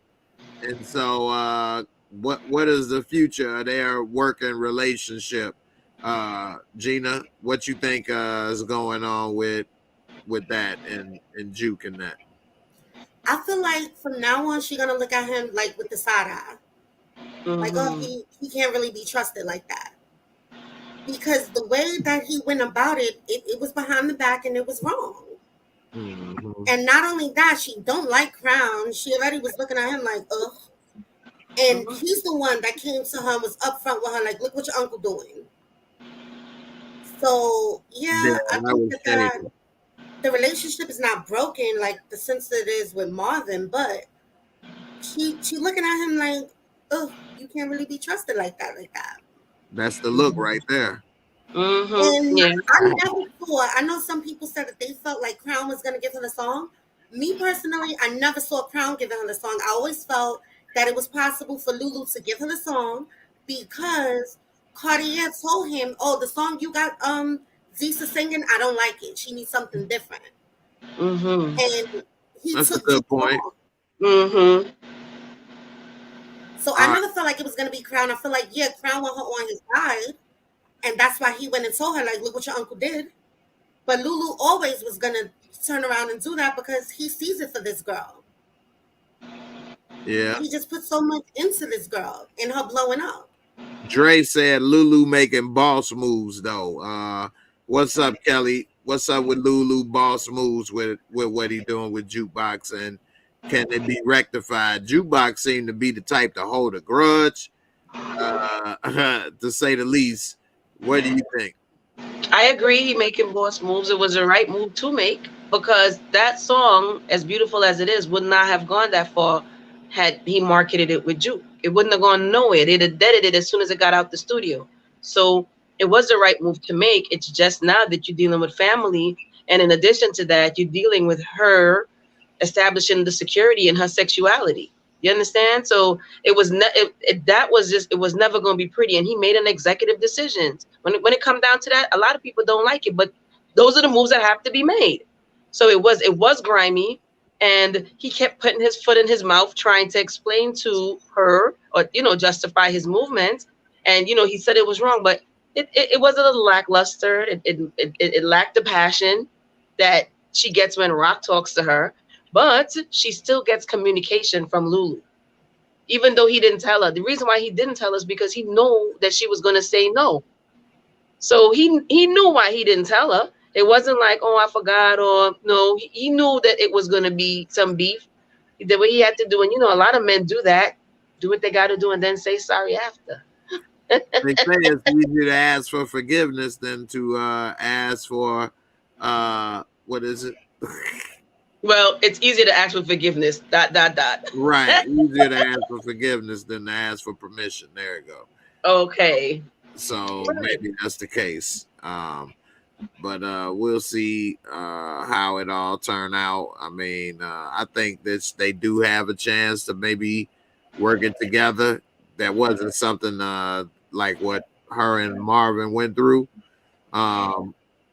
and so what is the future of their working relationship? Gina, what you think is going on with that and Juke and that? I feel like from now on she's gonna look at him like with the side eye. Like, oh, he can't really be trusted like that. Because the way that he went about it, it was behind the back and it was wrong. And not only that, she don't like Crown. She already was looking at him like, ugh. And he's the one that came to her and was upfront with her, like, look what your uncle doing. So, I think that the relationship is not broken like the sense that it is with Marvin, but she looking at him like, oh, you can't really be trusted like that. That's the look right there. And I know some people said that they felt like Crown was going to give her the song. Me personally, I never saw Crown giving her the song. I always felt that it was possible for Lulu to give her the song because Cartier told him, oh, the song you got Zisa singing, I don't like it. She needs something different. And that's a good point. So I never felt like it was going to be Crown. I feel like, Crown want her on his side. And that's why he went and told her, like, look what your uncle did. But Lulu always was going to turn around and do that because he sees it for this girl. Yeah. He just put so much into this girl and her blowing up. Dre said Lulu making boss moves, though. What's up, Kelly? What's up with Lulu boss moves with what he doing with Jukebox, and can it be rectified? Jukebox seemed to be the type to hold a grudge. to say the least. What do you think? I agree. He making boss moves. It was the right move to make because that song, as beautiful as it is, would not have gone that far had he marketed it with Juke. It wouldn't have gone nowhere. They'd have deaded it as soon as it got out the studio. So it was the right move to make. It's just now that you're dealing with family, and in addition to that, you're dealing with her establishing the security in her sexuality. You understand? So it was that was just, it was never going to be pretty. And he made an executive decision. When it comes down to that, a lot of people don't like it, but those are the moves that have to be made. So it was grimy, and he kept putting his foot in his mouth, trying to explain to her, or justify his movements. And he said it was wrong, but it was a little lackluster. It lacked the passion that she gets when Rock talks to her. But she still gets communication from Lulu, even though he didn't tell her. The reason why he didn't tell us because he knew that she was going to say no. So he knew why he didn't tell her. It wasn't like, oh, I forgot, or no. He knew that it was going to be some beef. He did what he had to do, and a lot of men do that, do what they got to do, and then say sorry after. They say it's easier to ask for forgiveness than to ask for what is it? Well, it's easier to ask for forgiveness. ... Right. Easier to ask for forgiveness than to ask for permission. There you go. Okay. So maybe that's the case. But we'll see how it all turn out. I mean, I think that they do have a chance to maybe work it together. That wasn't something like what her and Marvin went through.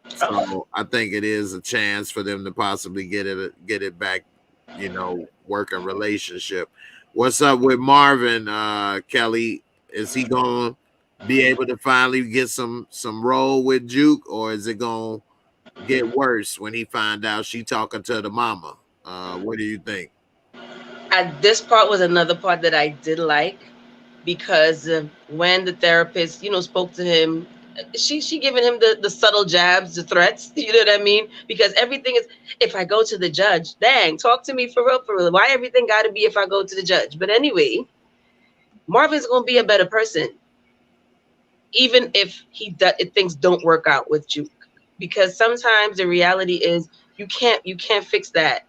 So I think it is a chance for them to possibly get it back, working relationship. What's up with Marvin, Kelly? Is he gonna be able to finally get some role with Juke, or is it gonna get worse when he find out she talking to the mama? What do you think? This part was another part that I did like, because when the therapist, spoke to him, she giving him the subtle jabs, the threats. You know what I mean? Because everything is, if I go to the judge, dang, talk to me for real, for real. Why everything got to be if I go to the judge? But anyway, Marvin's gonna be a better person, even if if things don't work out with Juke, because sometimes the reality is you can't fix that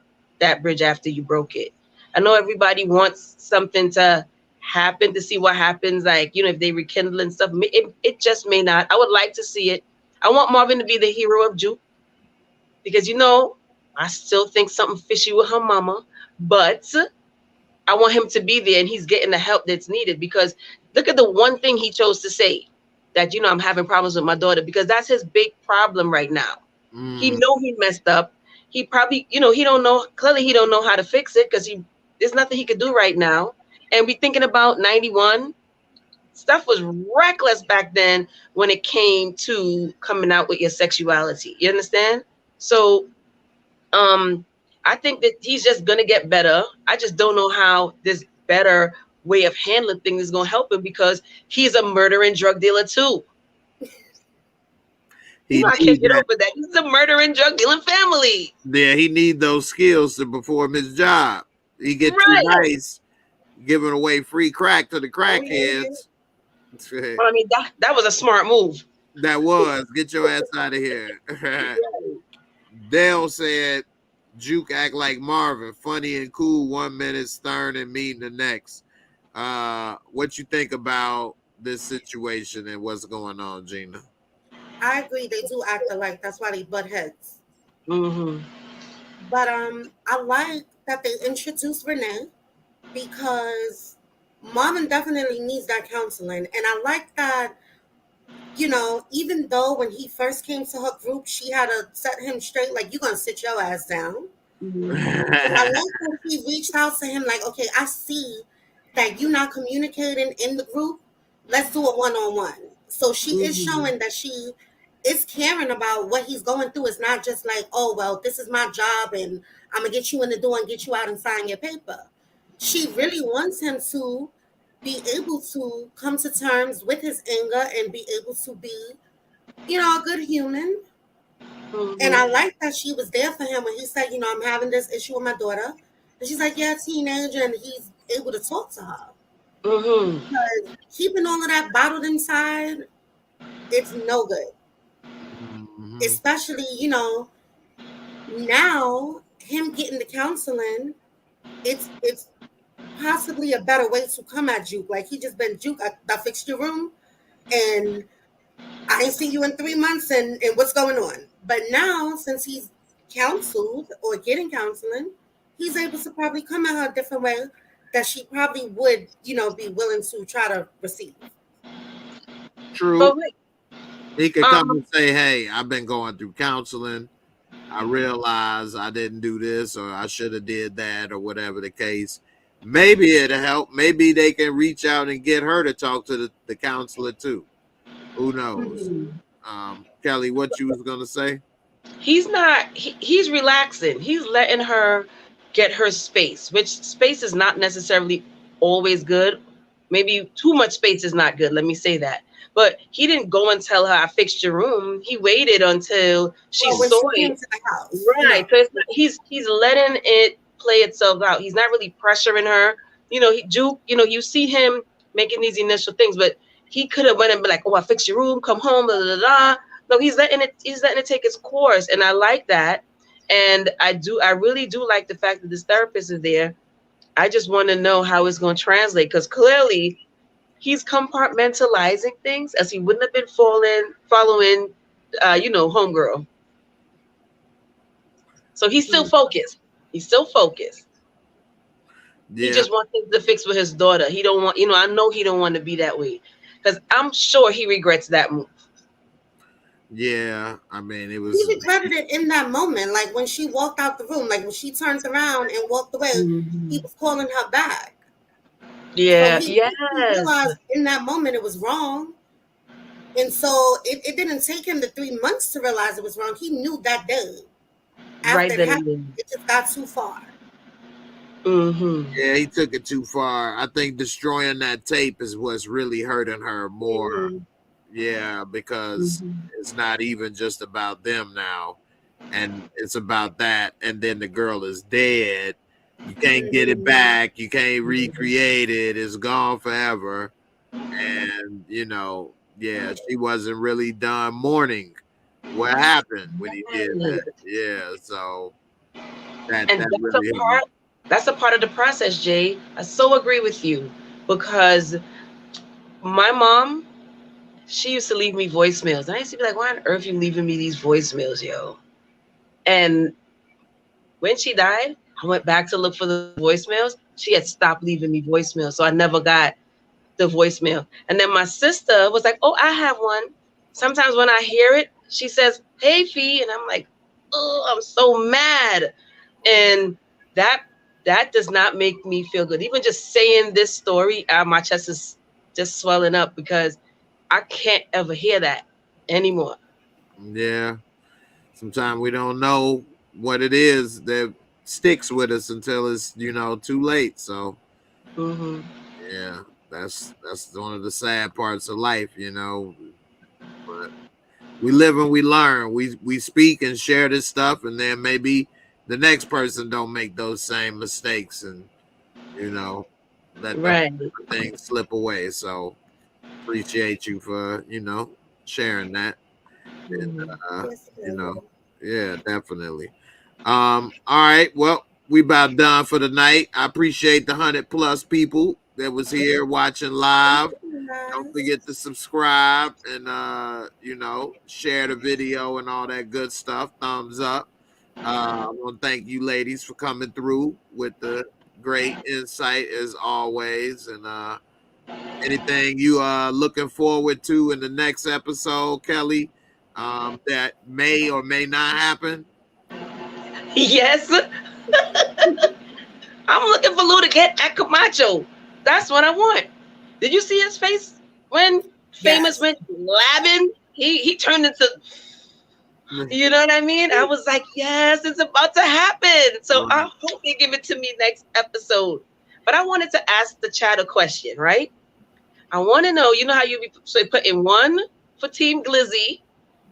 bridge after you broke it. I know everybody wants something to happen to see what happens, like if they rekindle and stuff. It just may not. I would like to see it. I want Marvin to be the hero of Juke, because I still think something fishy with her mama, but I want him to be there, and he's getting the help that's needed. Because look at the one thing he chose to say, that I'm having problems with my daughter, because that's his big problem right now. He know he messed up. He probably, he don't know. Clearly, he don't know how to fix it, because there's nothing he could do right now. And we thinking about 91. Stuff was reckless back then when it came to coming out with your sexuality. You understand? So, I think that he's just gonna get better. I just don't know how this better way of handling things is gonna help him, because he's a murdering drug dealer too. I can't get over that. He's a murdering drug dealing family. Yeah, he need those skills to perform his job. He get too nice, giving away free crack to the crackheads. Well, I mean, that was a smart move. That was. Get your ass out of here. Dale said, Juke act like Marvin, funny and cool 1 minute, stern and mean the next. What you think about this situation and what's going on, Gina? I agree. They do act alike. That's why they butt heads. Mm-hmm. But I like that they introduced Renee, because Marvin definitely needs that counseling. And I like that, even though when he first came to her group, she had to set him straight, like, you're going to sit your ass down. Mm-hmm. I like that she reached out to him like, okay, I see that you're not communicating in the group. Let's do a one-on-one. So she is showing that she is caring about what he's going through. It's not just like, oh, well, this is my job and I'm going to get you in the door and get you out and sign your paper. She really wants him to be able to come to terms with his anger and be able to be, a good human. Mm-hmm. And I like that she was there for him when he said, I'm having this issue with my daughter. And she's like, yeah, teenager, and he's able to talk to her. Mm-hmm. Because keeping all of that bottled inside, it's no good. Mhm. Especially, now him getting the counseling, it's possibly a better way to come at Juke. Like he just been Juke. I fixed your room, and I ain't see you in 3 months, and what's going on? But now, since he's counseled or getting counseling, he's able to probably come at her a different way that she probably would, be willing to try to receive. True. But wait, He could come um, and say, "Hey, I've been going through counseling. I realize I didn't do this, or I should have did that, or whatever the case." Maybe it'll help. Maybe they can reach out and get her to talk to the counselor too. Who knows? Kelly, what you was gonna say? he's not. He's relaxing. He's letting her get her space, which space is not necessarily always good. Maybe too much space is not good. Let me say that. But he didn't go and tell her I fixed your room. He waited until she Well, when saw she came it. to the house, Right. So it's not, he's letting it play itself out. He's not really pressuring her. Juke, you see him making these initial things, but he could have went and be like, "Oh, I fixed your room, come home, blah, blah, blah." No, he's letting it take its course. And I like that. And I really do like the fact that this therapist is there. I just want to know how it's going to translate, because clearly he's compartmentalizing things as he wouldn't have been following homegirl. So he's still focused. He's still focused. He Yeah, just wants things to fix with his daughter. He don't want, I know he don't want to be that way, because I'm sure he regrets that move. yeah. I mean, it he was. regretted it in that moment. Like when she walked out the room, like when she turned around and walked away, he was calling her back. So Yeah. he Yes. realized in that moment it was wrong. And so it didn't take him the 3 months to realize it was wrong. He knew that day after Right it then happened. and It just got too far. then. Mm-hmm. Yeah, he took it too far. I think destroying that tape is what's really hurting her more. Mm-hmm. Yeah, because Mm-hmm. it's not even just about them now, and it's about that. And then the girl is dead. You can't get it Mm-hmm. back. You can't recreate it. It's gone forever. And yeah, she wasn't really done mourning what happened when he did that. Yeah, so that And that really hit me. that's a part of the process, Jay. I so agree with you, because my mom, she used to leave me voicemails. And I used to be like, "Why on earth you leaving me these voicemails, yo?" And when she died, I went back to look for the voicemails. She had stopped leaving me voicemails, so I never got the voicemail. And then my sister was like, "Oh, I have one." Sometimes when I hear it, she says, "Hey, Fee," and I'm like, "Oh, I'm so mad." And that that does not make me feel good. Even just saying this story, my chest is just swelling up, because I can't ever hear that anymore. Yeah. Sometimes we don't know what it is that sticks with us until it's too late. So Hmm. yeah, that's one of the sad parts of life. But we live and we learn. We speak and share this stuff, and then maybe the next person don't make those same mistakes, and you know let those Right. things slip away. So appreciate you for sharing that, and Mhm. Yes, you know girl. yeah, definitely. All right, well, we about done for the night. I appreciate the 100+ people that was here watching Thank live. you, Don't guys. forget to subscribe and share the video and all that good stuff. Thumbs up. I want to thank you ladies for coming through with the great insight as always. And anything you are looking forward to in the next episode, Kelly, that may or may not happen? Yes, I'm looking for Lou to get at Camacho. That's what I want. Did you see his face when Famous Yes. went labbing? He turned into, you know what I mean? I was like, yes, it's about to happen. So I hope they give it to me next episode. But I wanted to ask the chat a question, right? I want to know, you know how you be putting one for Team Glizzy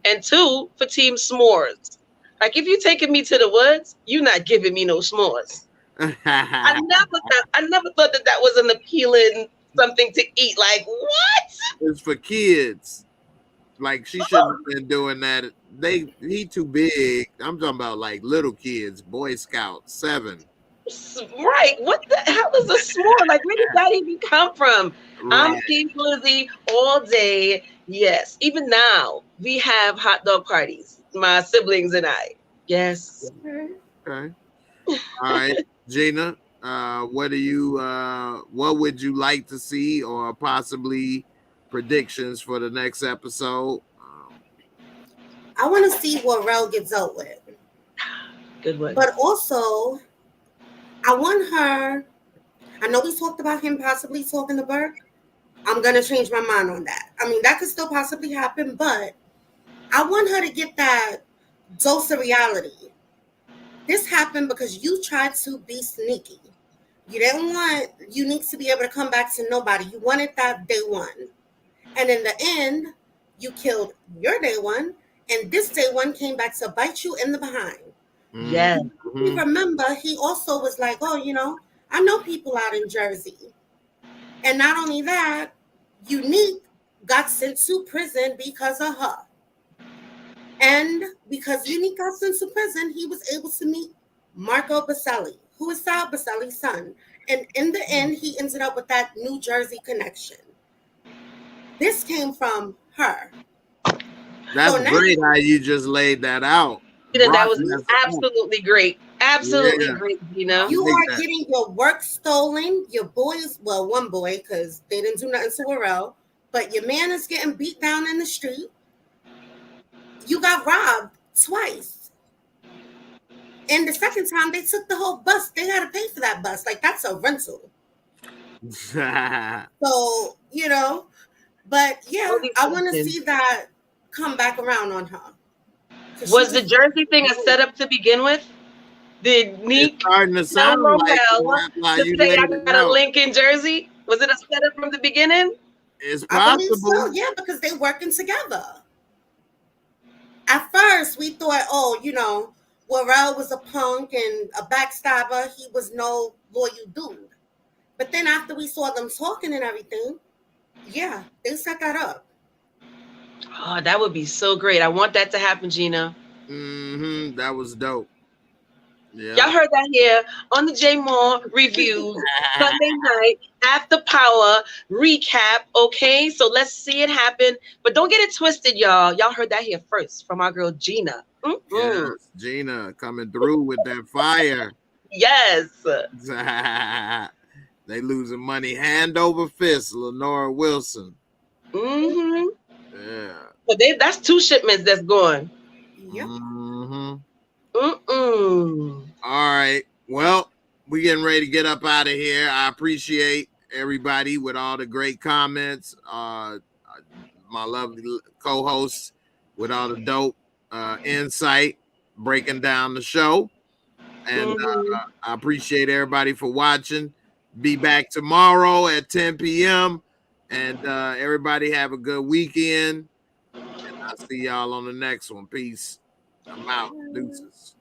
and two for Team S'mores. Like if you taking me to the woods, you not giving me no s'mores. I never thought that was an appealing something to eat. Like, what? It's for kids. Like she shouldn't have been doing that. He too big. I'm talking about like little kids, Boy Scouts, 7. Right. What the hell is a s'more? Like, where did that even come from? I'm Right. Team Lizzie all day. Yes. Even now, we have hot dog parties, my siblings and I. Yes. Okay. All right, Gina. What would you like to see, or possibly predictions for the next episode? I want to see what Rel gets out with. Good one. But also, I want her. I know we talked about him possibly talking to Burke. I'm going to change my mind on that. I mean, that could still possibly happen, but I want her to get that dose of reality. This happened because you tried to be sneaky. You didn't want Unique to be able to come back to nobody. You wanted that day one. And in the end, you killed your day one, and this day one came back to bite you in the behind. Yes. You remember, he also was like, oh, I know people out in Jersey. And not only that, Unique got sent to prison because of her. And because Unique got sent to prison, he was able to meet Marco Baselli, who is Sal Baselli's son. And in the end, he ended up with that New Jersey connection. This came from her. That's great how you just laid that out. That was absolutely great. Absolutely great, You are getting your work stolen. Your boys, well, one boy, because they didn't do nothing to Warrell, but your man is getting beat down in the street. You got robbed twice. And the second time they took the whole bus. They had to pay for that bus. Like, that's a rental. So, but yeah, I want to see that come back around on her. Was the Jersey thing a setup to begin with? Did Neek starting to sound like to say I got a link in Jersey? Was it a setup from the beginning? It's possible. So, yeah, because they're working together. At first, we thought, Warrell was a punk and a backstabber. He was no loyal dude. But then after we saw them talking and everything, yeah, they set that up. Oh, that would be so great. I want that to happen, Gina. That was dope. Yeah. Y'all heard that here on the J Moore Reviews Sunday night after power recap. Okay, so let's see it happen, but don't get it twisted, y'all. Y'all heard that here first from our girl Gina. Yes, Gina coming through with that fire. Yes. They losing money hand over fist. Lenora Wilson. Yeah. So that's 2 shipments that's going. Yep. All right. Well, we getting ready to get up out of here. I appreciate everybody with all the great comments. My lovely co-hosts with all the dope insight, breaking down the show. And I appreciate everybody for watching. Be back tomorrow at 10 p.m. And everybody have a good weekend. And I'll see y'all on the next one. Peace. I'm out. Deuces.